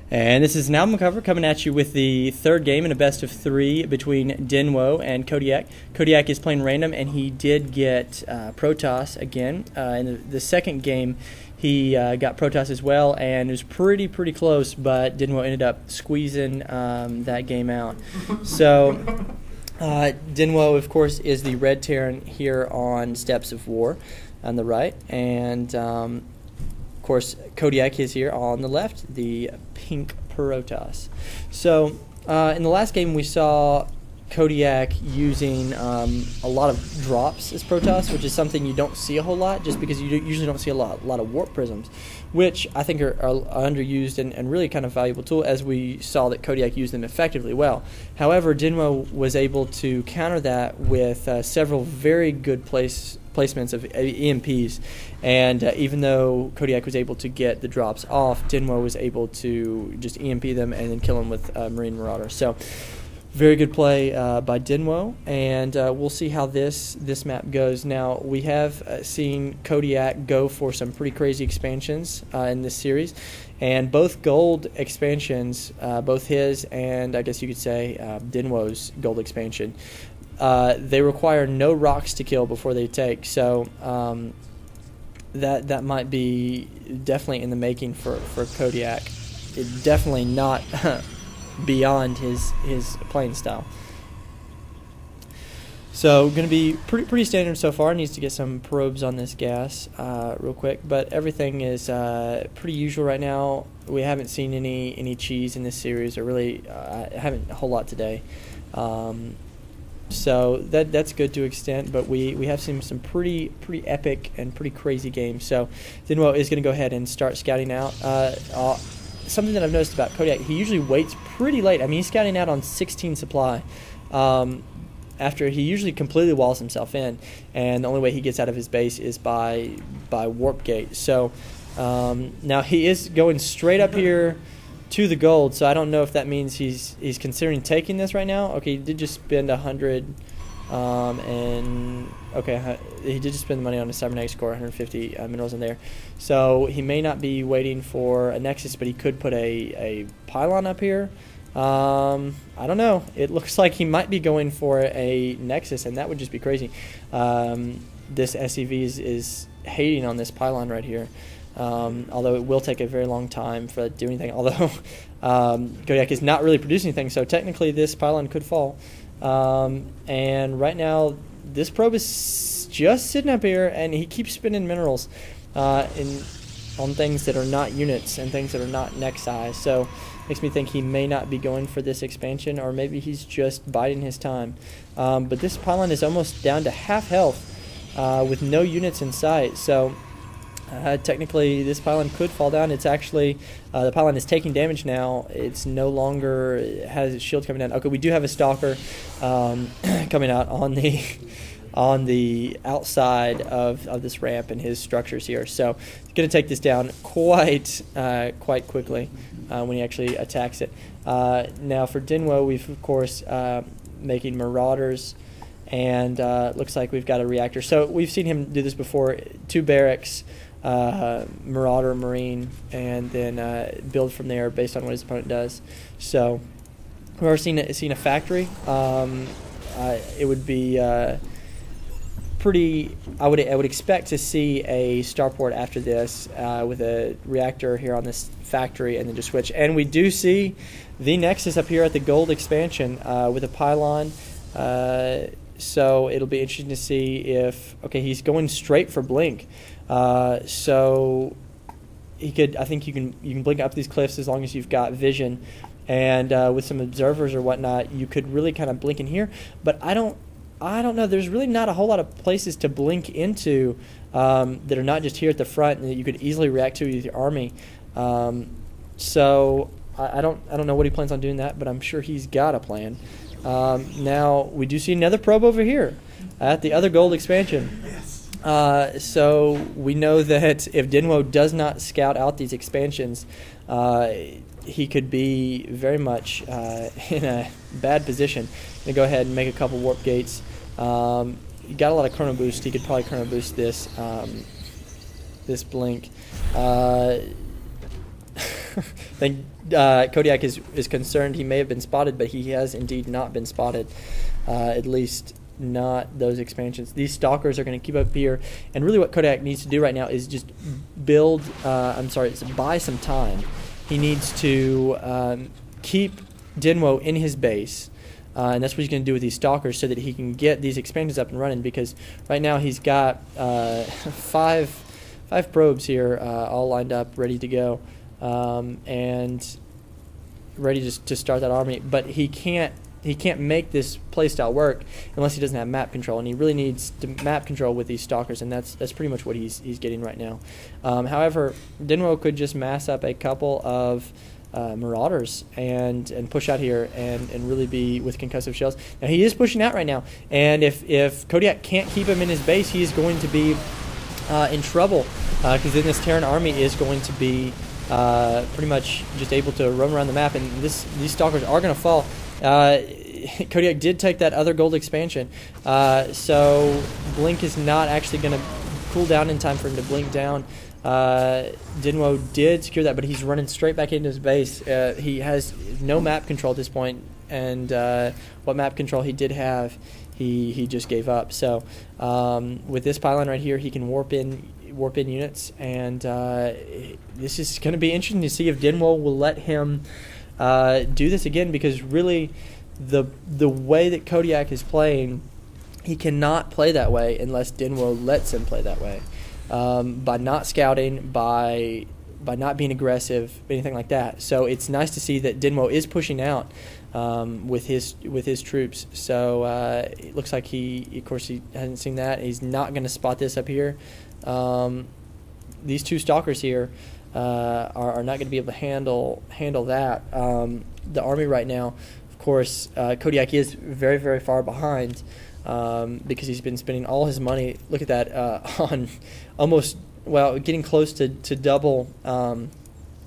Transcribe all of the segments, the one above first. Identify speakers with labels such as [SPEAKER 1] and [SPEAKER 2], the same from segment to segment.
[SPEAKER 1] And this is an album cover coming at you with the third game in a best of three between Denwo and Kodiac. Kodiac is playing random, and he did get Protoss again. In the second game, he got Protoss as well, and it was pretty close, but Denwo ended up squeezing that game out. So Denwo, of course, is the red Terran here on Steps of War on the right, and of course, Kodiac is here on the left, the pink Protoss. So, in the last game, we saw Kodiac using a lot of drops as Protoss, which is something you don't see a whole lot, just because you usually don't see a lot of warp prisms, which I think are underused and really kind of valuable tool, as we saw that Kodiac used them effectively well. However, Denwo was able to counter that with several very good placements of EMPs, and even though Kodiac was able to get the drops off, Denwo was able to just EMP them and then kill them with Marine Marauder. So very good play by Denwo, and we'll see how this map goes. Now, we have seen Kodiac go for some pretty crazy expansions in this series, and both gold expansions, both his and I guess you could say Denwo's gold expansion, they require no rocks to kill before they take, so that might be definitely in the making for Kodiac. It definitely not beyond his playing style. So going to be pretty standard so far. Needs to get some probes on this gas real quick, but everything is pretty usual right now. We haven't seen any cheese in this series, or really haven't a whole lot today. So that's good to an extent, but we have seen some pretty epic and pretty crazy games. So Denwo is going to go ahead and start scouting out. Something that I've noticed about Kodiac, he usually waits pretty late. I mean, he's scouting out on 16 supply. After he usually completely walls himself in, and the only way he gets out of his base is by warp gate. So now he is going straight up here to the gold, so I don't know if that means he's considering taking this right now. Okay, he did just spend 100, and okay, he did just spend the money on a cybernetics core, 150 minerals in there. So he may not be waiting for a nexus, but he could put a pylon up here. I don't know. It looks like he might be going for a nexus, and that would just be crazy. This SCV is hating on this pylon right here. Although it will take a very long time for that to do anything. Although Kodiac is not really producing anything, so technically this pylon could fall. And right now, this probe is just sitting up here, and he keeps spending minerals on things that are not units and things that are not nexi. So makes me think he may not be going for this expansion, or maybe he's just biding his time. But this pylon is almost down to half health with no units in sight. So technically, this pylon could fall down. It's actually, the pylon is taking damage now. It's no longer, it has its shield coming down. Okay, we do have a stalker coming out on the outside of this ramp and his structures here. So he's going to take this down quite quickly when he actually attacks it. Now for Denwo, we've of course making Marauders, and looks like we've got a reactor. So we've seen him do this before. 2 barracks, Marauder, Marine, and then build from there based on what his opponent does. So we've already seen a factory. It would be pretty. I would expect to see a starport after this with a reactor here on this factory, and then just switch. And we do see the Nexus up here at the gold expansion with a pylon. So it'll be interesting to see if, okay, he's going straight for blink. So he could, I think you can blink up these cliffs as long as you've got vision, and with some observers or whatnot, you could really kind of blink in here. But I don't know. There's really not a whole lot of places to blink into that are not just here at the front, and that you could easily react to with your army. So I don't know what he plans on doing that, but I'm sure he's got a plan. Now we do see another probe over here at the other gold expansion. Yes. So we know that if Denwo does not scout out these expansions, he could be very much in a bad position. I'm gonna go ahead and make a couple warp gates. He got a lot of chrono boost. He could probably chrono boost this this blink. think Kodiak is concerned he may have been spotted, but he has indeed not been spotted, at least not those expansions. These stalkers are going to keep up here, and really what Kodiak needs to do right now is just buy some time. He needs to keep Denwo in his base, and that's what he's going to do with these stalkers so that he can get these expansions up and running, because right now he's got five probes here all lined up, ready to go, and ready to start that army, but he can't make this playstyle work unless he doesn't have map control, and he really needs to map control with these stalkers, and that's pretty much what he's getting right now. However, Denwo could just mass up a couple of marauders and push out here and really be with concussive shells. Now he is pushing out right now, and if Kodiak can't keep him in his base, he is going to be in trouble, because then this Terran army is going to be pretty much just able to roam around the map, and these stalkers are going to fall. Kodiak did take that other gold expansion, so Blink is not actually going to cool down in time for him to blink down. Denwo did secure that, but he's running straight back into his base. He has no map control at this point, and what map control he did have, he just gave up. So with this pylon right here, he can warp in units, and this is going to be interesting to see if Denwo will let him do this again, because really the way that Kodiak is playing, he cannot play that way unless Denwo lets him play that way. By not scouting, by not being aggressive, anything like that. So it's nice to see that Denwo is pushing out with his troops. So it looks like of course he hasn't seen that. He's not going to spot this up here. These two stalkers here are not going to be able to handle that. The army right now, of course, Kodiak is very, very far behind, because he's been spending all his money. Look at that, on almost, well, getting close to double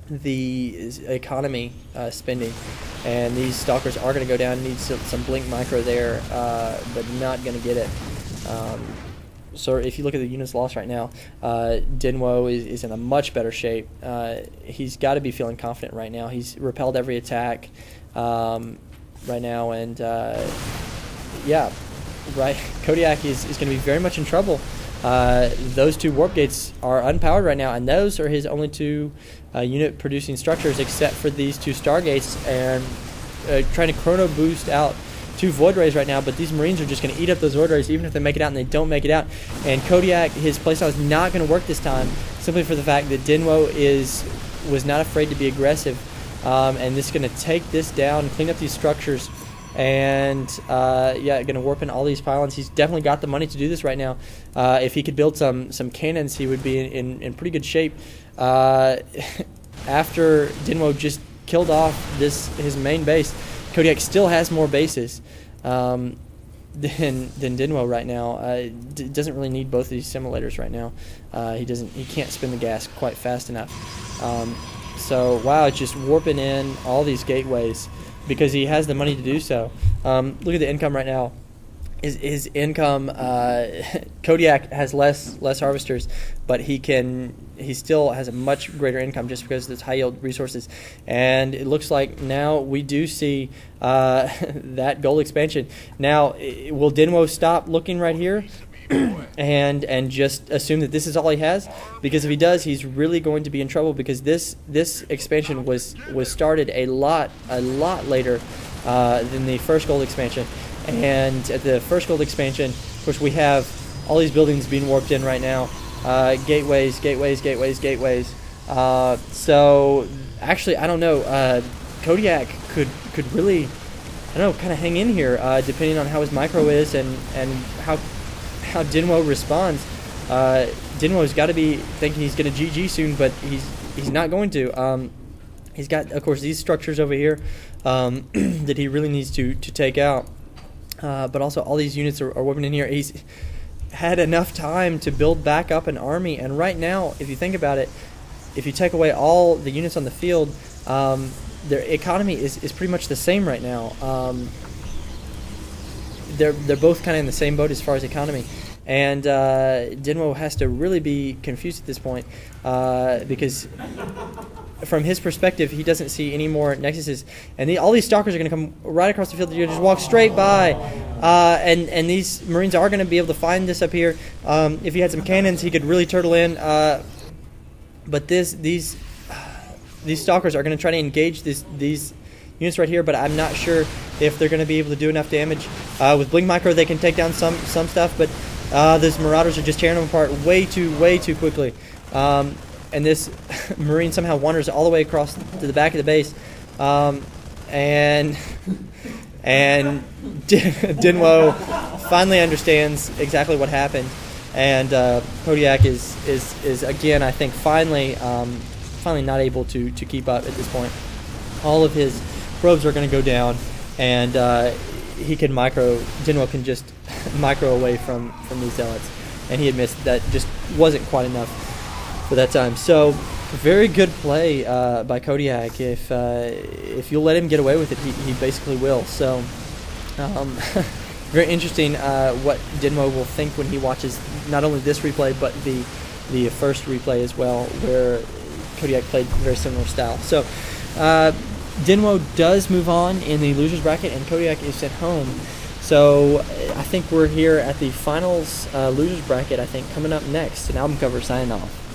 [SPEAKER 1] the economy spending, and these stalkers are going to go down. Need some blink micro there, but not going to get it. So if you look at the units lost right now, Denwo is in a much better shape. He's got to be feeling confident right now. He's repelled every attack right now, and yeah, right. Kodiak is going to be very much in trouble. Those two warp gates are unpowered right now, and those are his only two unit producing structures, except for these two stargates, and trying to chrono boost out two void rays right now, but these Marines are just going to eat up those void rays even if they make it out, and they don't make it out. And Kodiak, his playstyle is not going to work this time, simply for the fact that Denwo was not afraid to be aggressive, and this is going to take this down, clean up these structures, and yeah, going to warp in all these pylons. He's definitely got the money to do this right now. If he could build some cannons, he would be in pretty good shape. After Denwo just killed off his main base, Kodiak still has more bases than Denwo right now. Doesn't really need both of these simulators right now. He can't spin the gas quite fast enough. So wow, it's just warping in all these gateways because he has the money to do so. Look at the income right now. His income, Kodiak has less harvesters, but he still has a much greater income just because of those high yield resources. And it looks like now we do see that gold expansion. Now, will Denwo stop looking right here and just assume that this is all he has? Because if he does, he's really going to be in trouble, because this expansion was started a lot later than the first gold expansion. And at the first gold expansion, of course, we have all these buildings being warped in right now. Gateways. So actually, I don't know. Kodiak could really, I don't know, kind of hang in here, depending on how his micro is and how Denwo responds. Denwo's got to be thinking he's going to GG soon, but he's not going to. He's got, of course, these structures over here that he really needs to take out. But also all these units are warping in here. He's had enough time to build back up an army, and right now, if you think about it, if you take away all the units on the field, their economy is pretty much the same right now. They're both kind of in the same boat as far as economy, and Denwo has to really be confused at this point, because from his perspective, he doesn't see any more Nexuses, and all these Stalkers are going to come right across the field. You just walk straight by, and these Marines are going to be able to find this up here. If he had some cannons, he could really turtle in. But these Stalkers are going to try to engage these units right here, but I'm not sure if they're going to be able to do enough damage. With Blink Micro, they can take down some stuff, but these Marauders are just tearing them apart way too quickly. And this Marine somehow wanders all the way across to the back of the base, and Denwo finally understands exactly what happened, and Kodiak is again, I think, finally not able to keep up at this point. All of his probes are going to go down, and Denwo can just micro away from these zealots, and he admits that just wasn't quite enough for that time. So very good play by Kodiak. If you'll let him get away with it, he basically will. So very interesting what Denwo will think when he watches not only this replay but the first replay as well, where Kodiak played very similar style. So Denwo does move on in the losers bracket, and Kodiak is sent home. So I think we're here at the finals losers bracket, I think, coming up next. An album cover signing off.